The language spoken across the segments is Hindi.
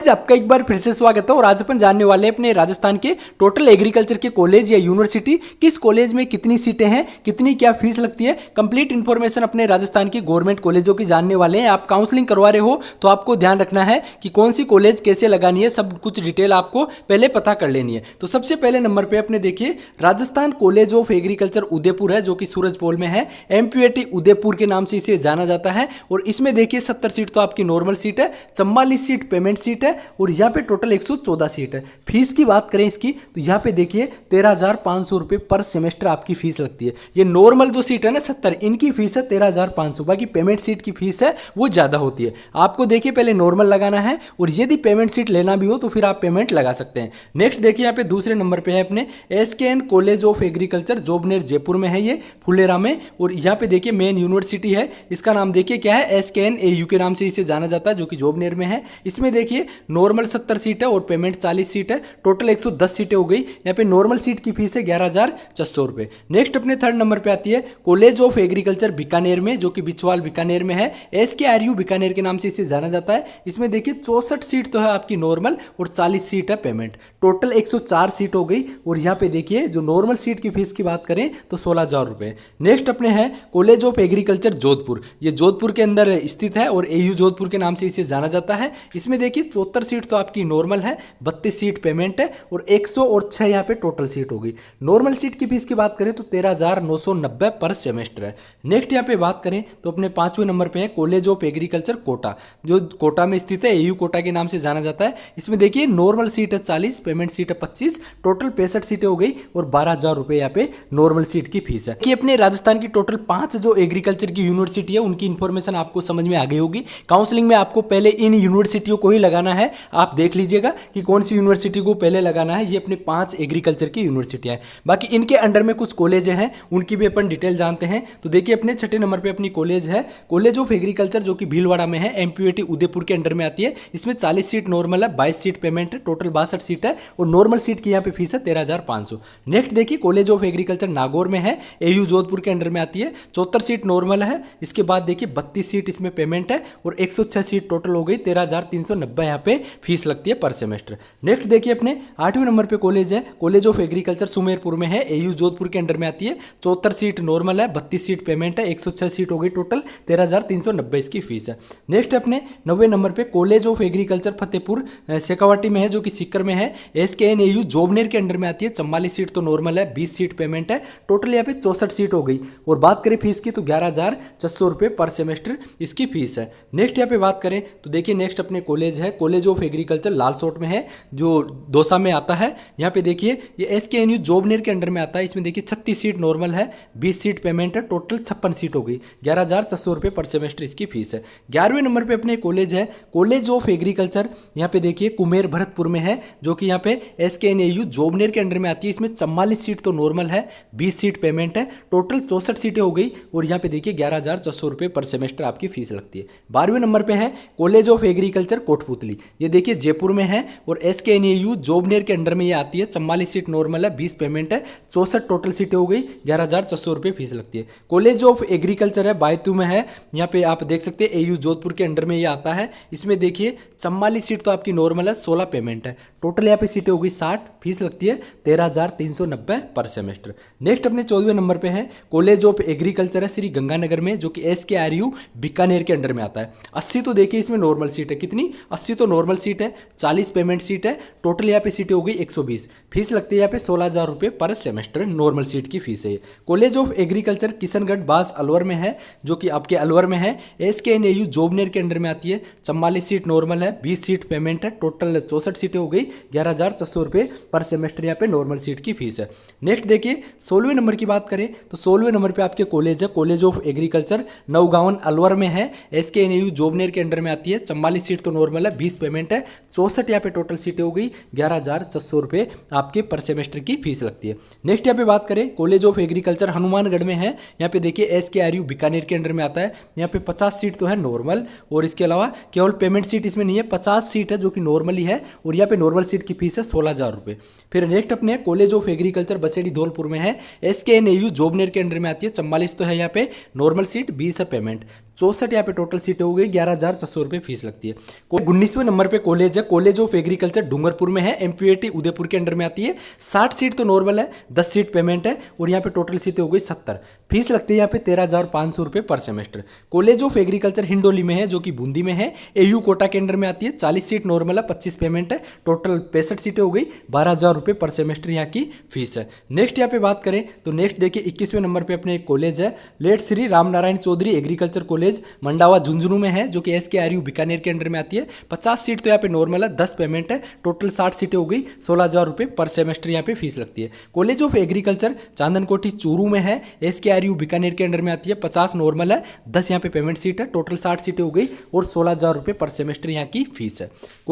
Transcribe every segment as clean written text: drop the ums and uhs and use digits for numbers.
आपका एक बार फिर से स्वागत है। और आज अपन जानने वाले हैं अपने राजस्थान के टोटल एग्रीकल्चर के कॉलेज या यूनिवर्सिटी, किस कॉलेज में कितनी सीटें हैं, कितनी क्या फीस लगती है, कंप्लीट इन्फॉर्मेशन अपने राजस्थान के गवर्नमेंट कॉलेजों की जानने वाले हैं। आप काउंसलिंग करवा रहे हो तो आपको ध्यान रखना है कि कौन सी कॉलेज कैसे लगानी है, सब कुछ डिटेल आपको पहले पता कर लेनी है। तो सबसे पहले नंबर पर अपने देखिए Rajasthan college of agriculture Udaipur है, जो कि सूरजपोल में है। MPAT उदयपुर के नाम से इसे जाना जाता है। और इसमें देखिए 70 सीट तो आपकी नॉर्मल सीट है, 44 सीट पेमेंट सीट है और यहाँ पे टोटल 114 सीट है। फीस की बात करें इसकी तो यहाँ पे देखिए 13,500 रुपये पर सेमेस्टर आपकी फीस लगती है। ये नॉर्मल जो सीट है ना 70, इनकी फीस है 13,500। बाकी पेमेंट सीट की फीस है वो ज़्यादा होती है। आपको देखिए पहले नॉर्मल लगाना है और यदि पेमेंट सीट लेना भी हो तो फिर आप पेमेंट लगा सकते हैं। नेक्स्ट देखिए यहाँ पे दूसरे नंबर पे है अपने SKN college of agriculture, Jobner Jaipur में है, ये फुलेरा में। और यहाँ पे देखिए मेन यूनिवर्सिटी है, इसका नाम देखिए क्या है, SKN AU के नाम से इसे जाना जाता है, जो कि जोबनेर में है। इसमें देखिए नॉर्मल 70 सीट है और पेमेंट 40 सीट है, टोटल 110 सीटें हो गई। यहाँ पे नॉर्मल सीट की फीस है 11,400 रुपये। नेक्स्ट अपने थर्ड नंबर पे आती है कॉलेज ऑफ एग्रीकल्चर बीकानेर में, जो कि बिचवाल बीकानेर में है। SKRU बीकानेर के नाम से इसे जाना जाता है। इसमें देखिए 64 सीट तो है आपकी नॉर्मल और 40 सीट है पेमेंट, टोटल 104 सीट हो गई। और यहाँ पे देखिए जो नॉर्मल सीट की फीस की बात करें तो 16,000 रुपये। नेक्स्ट अपने हैं कॉलेज ऑफ एग्रीकल्चर जोधपुर, ये जोधपुर के अंदर स्थित है और AU जोधपुर के नाम से इसे जाना जाता है। इसमें देखिए 74 सीट तो आपकी नॉर्मल है, 32 सीट पेमेंट है और 106 यहाँ पे टोटल सीट हो गई। नॉर्मल सीट की फीस की बात करें तो 13,990 पर सेमेस्टर है। नेक्स्ट यहाँ पे बात करें तो अपने 5वें नंबर पे है कॉलेज ऑफ एग्रीकल्चर कोटा, जो कोटा में स्थित है, AU कोटा के नाम से जाना जाता है। इसमें देखिए नॉर्मल सीट है 40, पेमेंट सीट है 25, टोटल 65 सीटें हो गई और 12,000 रुपये यहाँ पे नॉर्मल सीट की फीस है। कि अपने राजस्थान की टोटल 5 जो एग्रीकल्चर की यूनिवर्सिटी है उनकी इन्फॉर्मेशन आपको समझ में आ गई होगी। काउंसलिंग में आपको पहले इन यूनिवर्सिटियों को ही लगाना है, आप देख लीजिएगा कि कौन सी यूनिवर्सिटी को पहले लगाना है। ये अपने 5 एग्रीकल्चर की यूनिवर्सिटियां हैं। बाकी इनके अंडर में कुछ कॉलेज हैं, उनकी भी अपन डिटेल जानते हैं। तो देखिए अपने छठे नंबर पे अपनी कॉलेज है कॉलेज ऑफ एग्रीकल्चर, जो कि भीलवाड़ा में है, MPAT उदयपुर के अंडर में आती है। इसमें 40 सीट नॉर्मल है, 22 सीट पेमेंट है, टोटल 62 सीट है और नॉर्मल सीट की यहाँ पे फीस है 13,500। नेक्स्ट देखिए कॉलेज ऑफ एग्रीकल्चर नागौर में है, AU जोधपुर के अंडर में आती है, 74 सीट नॉर्मल है। इसके बाद देखिए 32 सीट इसमें पेमेंट है और 106 सीट टोटल हो गई, 13,390 यहाँ पे फीस लगती है पर सेमेस्टर। नेक्स्ट देखिए अपने 8वें नंबर पे कॉलेज है कॉलेज ऑफ एग्रीकल्चर सुमेरपुर में है, AU जोधपुर के अंडर में आती है, 74 सीट नॉर्मल है, 32 सीट पेमेंट है, 106 सीट हो गई, टोटल 13,390 इसकी फीस है। नेक्स्ट अपने 9वें नंबर पे college of agriculture Fatehpur Shekhawati में है, जो कि सीकर में है, SKN AU जोबनेर के अंडर में आती है। 44 सीट तो नॉर्मल है, 20 सीट पेमेंट है, टोटल यहाँ पे 64 सीट हो गई। और बात करें फीस की तो 11,400 रुपये पर सेमेस्टर इसकी फीस है। नेक्स्ट यहाँ पे बात करें तो देखिए नेक्स्ट अपने कॉलेज है कॉलेज ऑफ एग्रीकल्चर लालसोट में है, जो दौसा में आता है। यहाँ पे देखिए ये SKNU जोबनेर के अंडर में आता है। इसमें देखिए 36 सीट नॉर्मल है, 20 सीट पेमेंट है, टोटल 56 सीट हो गई, 11,400 रुपये पर सेमेस्टर इसकी फीस है। 11वें नंबर पे अपने कॉलेज है कॉलेज ऑफ एग्रीकल्चर, यहाँ पे देखिए कुमेर भरतपुर में है, जो कि यहाँ पे SKN AU जोबनेर के अंडर में आती है। इसमें 44 सीट तो नॉर्मल है, 20 सीट पेमेंट है, टोटल 64 सीटें हो गई और यहाँ पे देखिए 11,400 रुपये पर सेमेस्टर आपकी फीस लगती है। 12वें नंबर पे है कॉलेज ऑफ एग्रीकल्चर कोटपुतली, ये देखिए जयपुर में है और SKN AU जोबनेर के अंडर में ये आती है। 44 सीट नॉर्मल है, 20 पेमेंट है, 64 टोटल सीटें हो गई, 11,400 रुपये फीस लगती है। कॉलेज ऑफ एग्रीकल्चर है बायतू में है, यहाँ पे आप देख सकते हैं AU जोधपुर के अंडर में ये आता है। इसमें देखिए 44 सीट तो आपकी नॉर्मल है, 16 पेमेंट है, टोटल यहाँ पे सीटें हो गई 60, फीस लगती है 13,390 पर सेमेस्टर। नेक्स्ट अपने 14वें नंबर पे है कॉलेज ऑफ एग्रीकल्चर है श्री गंगानगर में, जो कि SKRU बीकानेर के अंडर में आता है। 80 तो देखिए इसमें नॉर्मल सीट है, कितनी 80 तो नॉर्मल सीट है, 40 पेमेंट सीट है, टोटल यहाँ पे सीटें हो गई 120, फीस लगती है यहाँ पे 16,000 रुपये पर सेमेस्टर, नॉर्मल सीट की फीस है। कॉलेज ऑफ एग्रीकल्चर किशनगढ़ बास अलवर में है, जो कि आपके अलवर में है, SKN AU जोबनेर के अंडर में आती है। 44 सीट नॉर्मल है, 20 सीट पेमेंट है, टोटल 64 सीटें हो गई, 11,400 रुपये पर सेमेस्टर यहाँ पे नॉर्मल सीट की फीस है। नेक्स्ट देखिए 16वें नंबर की बात करें तो 16वें नंबर पे आपके कॉलेज है कॉलेज ऑफ एग्रीकल्चर नवगांवन अलवर में है, SKN AU जोबनेर के अंडर में आती है। 44 सीट तो नॉर्मल है, 20 पेमेंट है, 64 यहाँ पे टोटल सीटें हो गई, 11,400 रुपये आपके पर सेमेस्टर की फीस लगती है। नेक्स्ट यहाँ पे बात करें कॉलेज ऑफ एग्रीकल्चर हनुमानगढ़ में है, यहाँ पे देखिए SKRU बीकानेर के अंडर में आता है। यहाँ पे 50 सीट तो है नॉर्मल और इसके अलावा केवल पेमेंट सीट इसमें नहीं है, 50 सीट है जो कि नॉर्मली है और यहाँ पे नॉर्मल सीट की फीस है 16,000 रुपये। फिर नेक्स्ट अपने college of agriculture Baseri Dholpur में है, SKN AU जोबनेर के अंडर में आती है। 44 तो है यहाँ पे नॉर्मल सीट, 20 है पेमेंट, 64 यहाँ पे टोटल सीटें हो गई, 11,600 रुपये फीस लगती है। 19वें नंबर पे कॉलेज है, कॉलेज ऑफ एग्रीकल्चर डूंगरपुर में है, एमपीएटी उदयपुर के अंडर में आती है। 60 सीट तो नॉर्मल है, 10 सीट पेमेंट है और यहाँ पे टोटल सीटें हो गई 70। फीस लगती है यहाँ पे 13,500 रुपये पर semester. College of agriculture Hindoli में है जो कि बूंदी में है, एयू कोटा के अंडर में आती है। 40 सीट नॉर्मल है, 25 पेमेंट है, टोटल 65 सीटें हो गई, 12,000 रुपये पर सेमेस्टर यहाँ की फीस है। नेक्स्ट यहाँ पे बात करें तो नेक्स्ट देखिए 21वें नंबर पे अपने एक कॉलेज है, late Shri Ramnarayan Chaudhary agriculture college Mandawa Jhunjhunu में है जो कि SKRU बीकानेर के अंडर में आती है। 50 सीट तो यहाँ पे नॉर्मल है, 10 पेमेंट है, टोटल 60 सीटें हो गई, 16,000 रुपये पर सेमेस्टर यहाँ पे फीस लगती है। कॉलेज ऑफ एग्रीकल्चर चांदनकोटी चूरू में है, SKRU बीकानेर के अंडर में आती है। 50 नॉर्मल है, 10 यहाँ पे पेमेंट सीट है, टोटल 60 सीटें हो गई और 16,000 रुपये पर सेमेस्टर यहाँ की फीस है।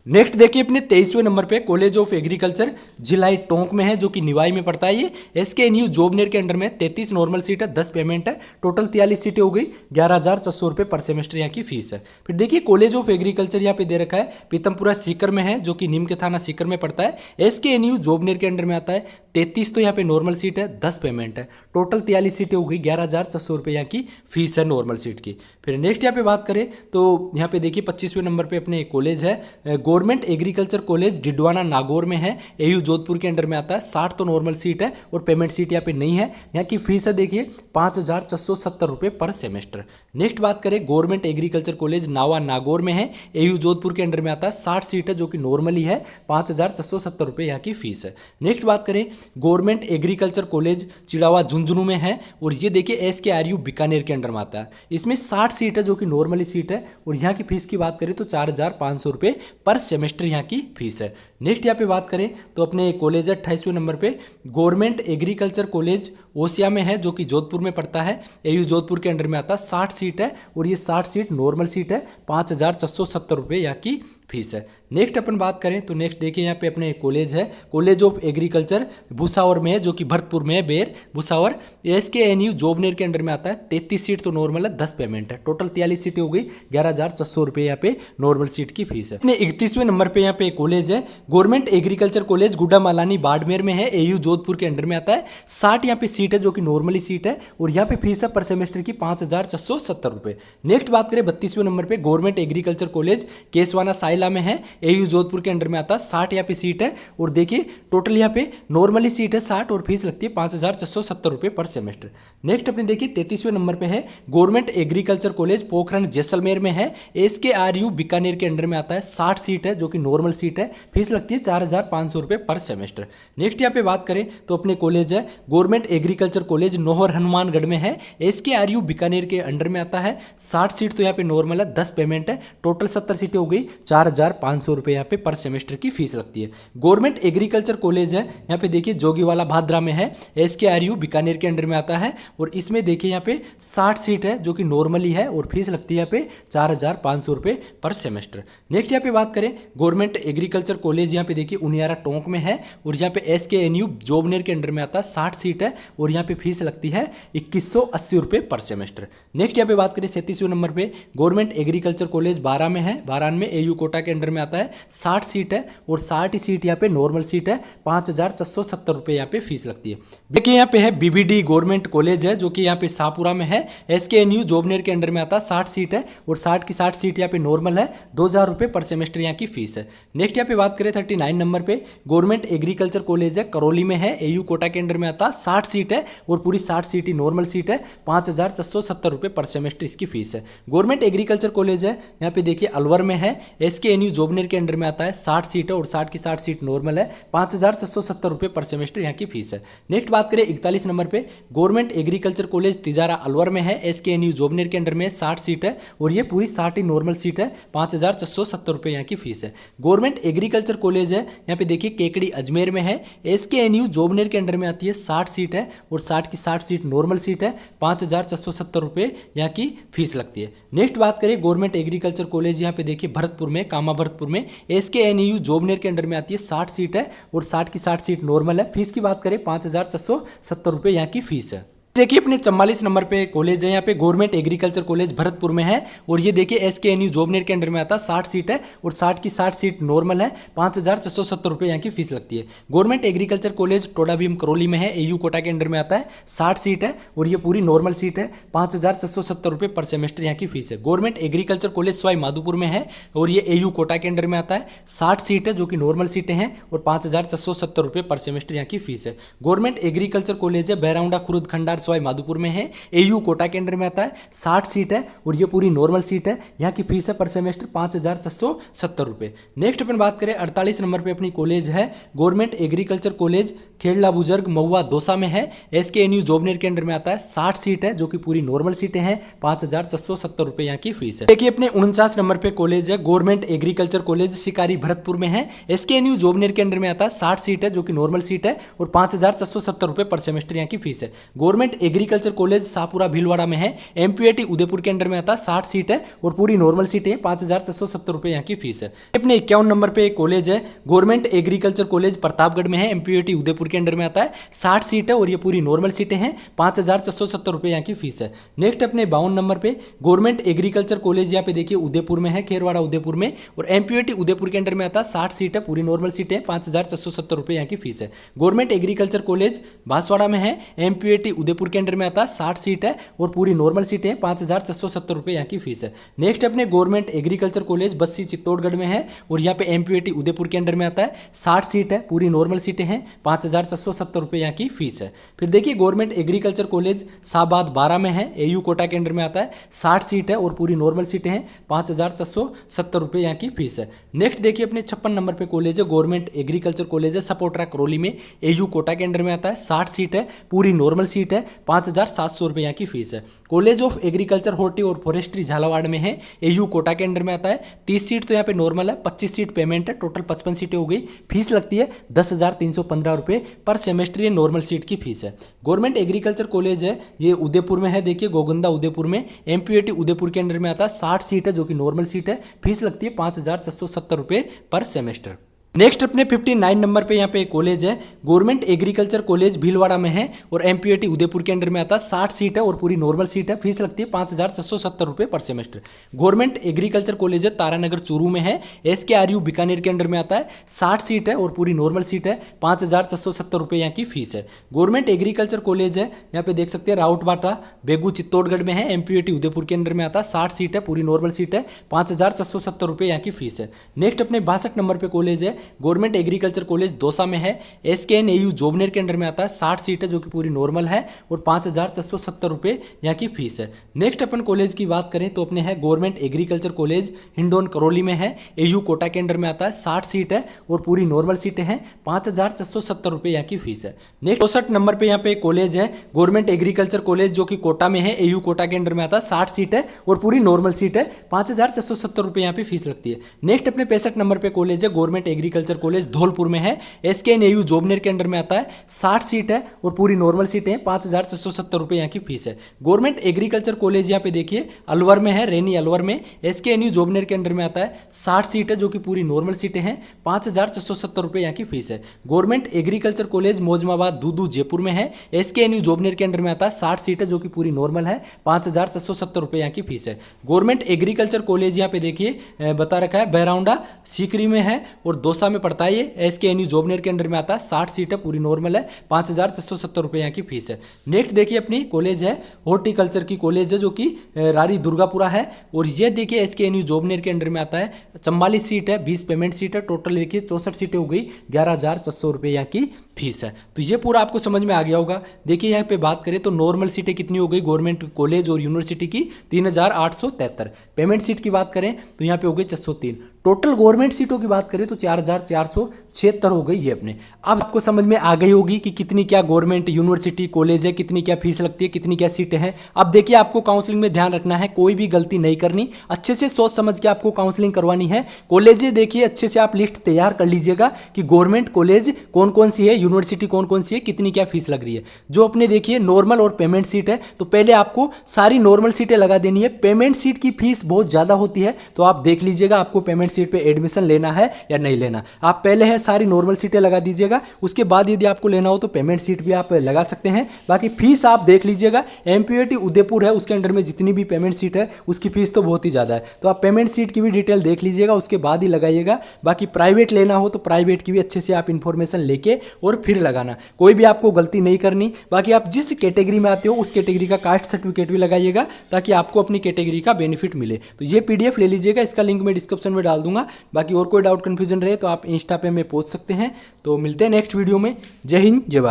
नेक्स्ट देखिए अपने 23वें नंबर पे कॉलेज ऑफ एग्रीकल्चर जिलाई टोंक में है जो कि निवाई में पड़ता है। ये SKNU जोबनेर के अंडर में 33 नॉर्मल सीट है, 10 पेमेंट है, टोटल 43 सीटें हो गई, 11,600 रुपये पर सेमेस्टर यहाँ की फीस है। फिर देखिए कॉलेज ऑफ एग्रीकल्चर यहाँ पे दे रखा है पीतमपुरा सीकर में है जो कि नीम के थाना सीकर में पड़ता है। SKNU जोबनेर के अंडर में आता है। 33 तो यहाँ पे नॉर्मल सीट है, 10 पेमेंट है, टोटल 43 सीटें हो गई, 11,600 रुपये यहाँ की फीस है नॉर्मल सीट की। फिर नेक्स्ट यहाँ पे बात करें तो यहाँ पे देखिए 25वें नंबर पे अपने कॉलेज है, government agriculture college Didwana Nagaur में है, एयू जोधपुर के अंडर में आता है। 60 तो नॉर्मल सीट है और पेमेंट सीट यहाँ पे नहीं है। यहाँ की फीस है देखिए 5,670 रुपये पर सेमेस्टर। नेक्स्ट बात करें गवर्नमेंट एग्रीकल्चर कॉलेज नावा नागौर में है, एयू जोधपुर के अंडर में आता है। 60 सीट है जो कि नॉर्मली है, 5,670 रुपये यहाँ की फीस है। नेक्स्ट बात करें government agriculture college Chirawa Jhunjhunu में है और ये देखिए SKRU बीकानेर के अंडर में आता है। इसमें 60 सीट है जो कि नॉर्मली सीट है और यहाँ की फीस की बात करें तो 4,500 रुपये पर सेमेस्टर यहाँ की फीस है। नेक्स्ट यहाँ पे बात करें तो अपने कॉलेज है 28वें नंबर पे गवर्नमेंट एग्रीकल्चर कॉलेज ओसिया में है जो कि जोधपुर में पड़ता है, एयू जोधपुर के अंडर में आता है। 60 सीट है और ये 60 सीट नॉर्मल सीट है, 5,670 रुपये यहाँ की फीस है। नेक्स्ट अपन बात करें तो नेक्स्ट देखिए यहाँ पे अपने कॉलेज है, कॉलेज ऑफ एग्रीकल्चर भुसावर में है जो कि भरतपुर में है, बेर भुसावर। SKNU जोबनेर के अंडर में आता है। 33 सीट तो नॉर्मल है, 10 पेमेंट है, टोटल 43 सीटें हो गई, 11,600 रुपये यहाँ पे नॉर्मल सीट की फीस है। अपने 31वें नंबर पे यहाँ पे कॉलेज है गवर्नमेंट एग्रीकल्चर कॉलेज गुड्डा मालानी बाड़मेर में है, एयू जोधपुर के अंडर में आता है। 60 यहाँ पे सीट है जो कि नॉर्मली सीट है और यहाँ पे फीस है पर सेमेस्टर की 5,670 रुपये। नेक्स्ट बात करें 32वें नंबर पे गवर्नमेंट एग्रीकल्चर कॉलेज केसवाना साइला में है, एयू जोधपुर के अंडर में आता है। 60 यहाँ पे सीट है और देखिए टोटल यहाँ पे नॉर्मली सीट है 60 और फीस लगती है 5,670 रुपये पर सेमेस्टर। नेक्स्ट अपने देखिए 33वें नंबर पे है government agriculture college Pokhran Jaisalmer में है, SKRU बीकानेर के अंडर में आता है। 60 सीट है जो कि नॉर्मल सीट है, फीस लगती है 4,500 रुपये पर सेमेस्टर। नेक्स्ट यहाँ पे बात करें तो अपने कॉलेज है government agriculture college Nohar Hanumangarh में है, SKRU बीकानेर के अंडर में आता है। 60 सीट तो यहाँ पे नॉर्मल है, 10 पेमेंट है, टोटल 70 सीटें हो गई, 4,500 रुपये यहाँ पे पर सेमेस्टर की फीस लगती है। गवर्नमेंट एग्रीकल्चर कॉलेज है यहाँ पे देखिए जोगीवाला भादरा में है, SKRU बीकानेर के अंडर में आता है और इसमें देखिए यहाँ पे 60 सीट है जो कि नॉर्मली है और फीस लगती है यहाँ पे 4,500 रुपये पर सेमेस्टर। नेक्स्ट यहाँ पे बात करें गवर्नमेंट एग्रीकल्चर कॉलेज यहाँ पे देखिए उनियारा टोंक में है और यहाँ पे SKNU जोबनेर के अंडर में आता है। 60 सीट है और यहाँ पे फीस लगती है 2,180 रुपये पर सेमेस्टर। नेक्स्ट यहाँ पे बात करें 37वें नंबर पे गवर्नमेंट एग्रीकल्चर कॉलेज बारा में है, बारान में एयू कोटा के अंडर में आता है। 60 सीट है और 60 ही सीट यहाँ पे नॉर्मल सीट है, 5,670 रुपये यहाँ पे फीस लगती है। देखिए यहाँ पे है BBD गवर्नमेंट कॉलेज है जो कि यहाँ पे शाहपुरा में है, SKNU जोबनेर के अंडर में आता है। 60 सीट है और 60 की 60 सीट यहाँ पे नॉर्मल है, 2,000 रुपये पर सेमेस्टर यहाँ की फीस है। नेक्स्ट यहाँ पे बात करें 39 नंबर पे गवर्नमेंट एग्रीकल्चर कॉलेज है करौली में है, एयू कोटा के अंडर में आता है। 60 सीट है और पूरी 60 सीट ही नॉर्मल सीट है, 5,670 रुपये पर सेमेस्टर इसकी फीस है। गवर्नमेंट एग्रीकल्चर कॉलेज है यहाँ पे देखिए अलवर में है, SKNU जोबनेर के अंडर में आता है। 60 सीट है और 60 की 60 सीट नॉर्मल है, 5,670 रुपये पर सेमेस्टर यहाँ की फीस है। नेक्स्ट बात करें 41 नंबर पे government agriculture college Tijara Alwar में है, SKNU जोबनेर के अंडर में 60 सीट है और ये पूरी 60 ही नॉर्मल सीट है, 5,670 रुपये यहाँ की फीस है। गवर्नमेंट एग्रीकल्चर कॉलेज है यहाँ पे देखिए केकड़ी अजमेर में है, SKNU जोबनेर के अंडर में आती है। 60 सीट है और 60 की 60 सीट नॉर्मल सीट है, 5,670 रुपये यहाँ की फीस लगती है। नेक्स्ट बात करें गवर्नमेंट एग्रीकल्चर कॉलेज यहाँ पे देखिए भरतपुर में, कामा भरतपुर में, SKNU जोबनेर के अंडर में आती है। 60 सीट है और 60 की 60 सीट नॉर्मल है, फीस की बात करें 5,670 रुपये यहाँ की फीस है। देखिए अपने 44 नंबर पे कॉलेज है, यहाँ पे गवर्नमेंट एग्रीकल्चर कॉलेज भरतपुर में है और ये देखिए SKNU जॉबनेट के अंडर में आता है। 60 सीट है और 60 की 60 सीट नॉर्मल है। 5,670 रुपये यहाँ की फीस लगती है। Government agriculture college Toda Bhim Karauli में है, AU कोटा के अंडर में आता है। 60 सीट है और ये पूरी नॉर्मल सीट है। 5,670 रुपये पर सेमेस्टर यहाँ की फीस है। Government agriculture college Sawai Madhopur में है और ये AU कोटा के अंडर में आता है। 60 सीट है जो कि नॉर्मल सीटें हैं और 5,670 रुपये पर सेमेस्टर यहाँ की फीस है। गवर्नमेंट एग्रीकल्चर कॉलेज है बैराउंडा खुर्द खंडार सवाई माधोपुर में है, AU कोटा के अंडर में आता है। 60 सीट है और ये पूरी नॉर्मल सीट है। यहाँ की फीस है पर सेमेस्टर 5,670 रुपये। नेक्स्ट अपन बात करें 48 नंबर पे अपनी कॉलेज है गवर्नमेंट एग्रीकल्चर कॉलेज खेड़ला बुजुर्ग महुआ दौसा में है, SKNU जॉबनेट के अंडर में आता है। 60 सीट है जो कि पूरी नॉर्मल सीटें हैं। 5,670 रुपये यहाँ की फीस है। देखिए अपने 49 नंबर पे कॉलेज है गवर्नमेंट एग्रीकल्चर कॉलेज शिकारी भरतपुर में है, SKNU जॉबनेट के अंडर में आता है। 60 सीट है जो कि नॉर्मल सीट है और 5,670 रुपये पर सेमेस्टर यहाँ की फीस है। Government agriculture college Shahpura Bhilwara में है, MPAT उदयपुर के अंडर में आता है। 60 सीट है और पूरी नॉर्मल सीटें हैं। 5,670 रुपये यहाँ की फीस है। अपने 51 नंबर पे एक कॉलेज है गवर्नमेंट एग्रीकल्चर कॉलेज प्रतापगढ़ में है, MPAT उदयपुर के अंडर में आता है। 60 सीट है और ये पूरी नॉर्मल सीटें हैं। 5,670 रुपये यहाँ की फीस है। नेक्स्ट अपने 52 नंबर पे गवर्नमेंट एग्रीकल्चर कॉलेज यहाँ पे देखिए उदयपुर में है, खेरवाड़ा उदयपुर में, और MPAT उदयपुर के अंडर में आता है। 60 सीट है, पूरी नॉर्मल सीटें। 5,670 रुपये यहाँ की फीस है। गवर्नमेंट एग्रीकल्चर कॉलेज बांसवाड़ा में है, MPAT उदयपुर के अंडर में आता है। 60 सीट है और पूरी नॉर्मल सीटें। 5,670 रुपये यहाँ की फीस है। नेक्स्ट अपने government agriculture college Bassi Chittorgarh में है और यहाँ पे MPAT उदयपुर के अंडर में आता है। 60 सीट है, पूरी नॉर्मल सीटें हैं। 5,670 रुपये यहाँ की फीस है। फिर देखिए गवर्नमेंट एग्रीकल्चर कॉलेज शाहबाद 12 में है, AU कोटा के अंडर में आता है। 60 सीट है और पूरी नॉर्मल सीटें हैं। 5,670 रुपये यहाँ की फीस है। नेक्स्ट देखिए अपने 56 नंबर पे कॉलेज है गवर्नमेंट एग्रीकल्चर कॉलेज है सपोट्रा करौली में, AU कोटा के अंडर में आता है। 60 सीट है, पूरी नॉर्मल सीट है। 5,700 रुपये यहाँ की फीस है। कॉलेज ऑफ एग्रीकल्चर हॉर्टी और फॉरेस्ट्री झालावाड़ में है, AU कोटा के अंडर में आता है। 30 सीट तो यहाँ पे नॉर्मल है, 25 सीट पेमेंट है, टोटल 55 सीटें हो गई। फीस लगती है 10,315 रुपये पर सेमेस्टर, ये नॉर्मल सीट की फीस है। गवर्नमेंट एग्रीकल्चर कॉलेज है ये उदयपुर में है, देखिए गोगंदा उदयपुर में, MPAT उदयपुर के अंडर में आता है। 60 सीट है जो कि नॉर्मल सीट है। फीस लगती है 5,670 रुपये पर सेमेस्टर। नेक्स्ट अपने 59 नंबर पे यहाँ पे एक कॉलेज है गवर्नमेंट एग्रीकल्चर कॉलेज भीलवाड़ा में है और MPAT उदयपुर के अंडर में आता है। 60 सीट है और पूरी नॉर्मल सीट है। फीस लगती है 5,670 रुपये पर सेमेस्टर। गवर्नमेंट एग्रीकल्चर कॉलेज है तारानगर चूरू में है, SKRU बीकानेर के अंडर में आता है। 60 सीट है और पूरी नॉर्मल सीट है। 5,670 रुपये यहाँ की फीस है। गवर्नमेंट एग्रीकल्चर कॉलेज है यहाँ पे देख सकते हैं राउतबाटा बेगू चित्तौड़गढ़ में है, MPAT उदयपुर के अंडर में आता है। 60 सीट है, पूरी नॉर्मल सीट है। 5,670 रुपये यहाँ की फीस है। नेक्स्ट अपने 62 नंबर पे कॉलेज है गवर्नमेंट एग्रीकल्चर कॉलेज दौसा में है, SKNAU जॉबनेट के अंडर में आता है। 60 सीट है जो कि पूरी नॉर्मल है और 5,670 रुपये यहाँ की फीस है। नेक्स्ट अपन कॉलेज की बात करें तो अपने है government agriculture college Hindaun Karauli में है, AU कोटा के अंडर में आता है। 60 सीट है और पूरी नॉर्मल सीटें हैं। 5,670 रुपये यहाँ की फीस है। नेक्स्ट 64 नंबर पे यहाँ पे कॉलेज है गवर्नमेंट एग्रीकल्चर कॉलेज जो कि कोटा में है, AU कोटा के अंडर में आता है। 60 सीट है और पूरी नॉर्मल सीट है। 5,670 रुपये यहाँ पे फीस लगती है। नेक्स्ट अपने 65 नंबर पे कॉलेज है गवर्नमेंट एग्रीकल्चर कॉलेज धौलपुर में है, SKNAU जॉबनेट के अंडर में आता है। 60 सीट है और पूरी नॉर्मल सीटें हैं। 5,670 रुपये यहाँ की फीस है। गवर्नमेंट एग्रीकल्चर कॉलेज यहाँ पे देखिए अलवर में है, रेनी अलवर में, SKNU जॉबनेट के अंडर में आता है। 60 सीट है जो कि पूरी नॉर्मल सीटें हैं। 5,670 रुपये यहाँ की फीस है। Government agriculture college Mojmabad Dudu Jaipur में है, SKNU जॉबनेट के अंडर में आता है। 60 सीट है जो कि पूरी नॉर्मल है। 5,670 रुपये यहाँ की फीस है। गवर्नमेंट एग्रीकल्चर कॉलेज यहाँ पे देखिए बता रखा है बैराउंडा सीकरी में है और दौसा में पड़ता है। ये SKNU जॉबनेट के अंडर में आता है। 60 सीट है, पूरी नॉर्मल है। 5,670 रुपये यहाँ की फीस है। नेक्स्ट देखिए अपनी कॉलेज है हॉर्टिकल्चर की कॉलेज है जो कि रारी दुर्गापुरा है और ये देखिए SKNU जॉबनेट के अंडर में आता है। 44 सीट है, 20 पेमेंट सीट है, टोटल देखिए 64 सीटें हो गई। 11,400 रुपये यहाँ की फीस है। तो ये पूरा आपको समझ में आ गया होगा। देखिए यहाँ पे बात करें तो नॉर्मल सीटें कितनी हो गई गवर्नमेंट कॉलेज और यूनिवर्सिटी की 3,873। पेमेंट सीट की बात करें तो यहाँ पे हो गई 603। टोटल गवर्नमेंट सीटों की बात करें तो 4,476 हो गई है अपने। अब आपको समझ में आ गई होगी कि कितनी क्या गवर्नमेंट यूनिवर्सिटी कॉलेज है, कितनी क्या फीस लगती है, कितनी क्या सीटें हैं। अब देखिए आपको काउंसलिंग में ध्यान रखना है, कोई भी गलती नहीं करनी, अच्छे से सोच समझ के आपको काउंसलिंग करवानी है। कॉलेज देखिए अच्छे से आप लिस्ट तैयार कर लीजिएगा कि गवर्नमेंट कॉलेज कौन कौन सी है, यूनिवर्सिटी कौन कौन सी है, कितनी क्या फीस लग रही है। जो अपने देखिए नॉर्मल और पेमेंट सीट है, तो पहले आपको सारी नॉर्मल सीटें लगा देनी है। पेमेंट सीट की फीस बहुत ज़्यादा होती है, तो आप देख लीजिएगा आपको पेमेंट सीट पे एडमिशन लेना है या नहीं लेना। आप पहले है सारी नॉर्मल सीटें लगा दीजिएगा, उसके बाद यदि आपको लेना हो तो पेमेंट सीट भी आप लगा सकते हैं। बाकी फीस आप देख लीजिएगा, एमपीयूटी उदयपुर है उसके अंडर में जितनी भी पेमेंट सीट है उसकी फीस तो बहुत ही ज़्यादा है, तो आप पेमेंट सीट की भी डिटेल देख लीजिएगा, उसके बाद ही लगाइएगा। बाकी प्राइवेट लेना हो तो प्राइवेट की भी अच्छे से आप इन्फॉर्मेशन लेके और फिर लगाना, कोई भी आपको गलती नहीं करनी। बाकी आप जिस कैटेगरी में आते हो उस कैटेगरी का कास्ट सर्टिफिकेट भी लगाइएगा, ताकि आपको अपनी कैटेगरी का बेनिफिट मिले। तो ये पीडीएफ ले लीजिएगा, इसका लिंक मैं डिस्क्रिप्शन में डाल दूंगा। बाकी और कोई डाउट कन्फ्यूजन रहे तो आप इंस्टा पे में पूछ सकते हैं। तो मिलते हैं नेक्स्ट वीडियो में। जय हिंद, जय भारत।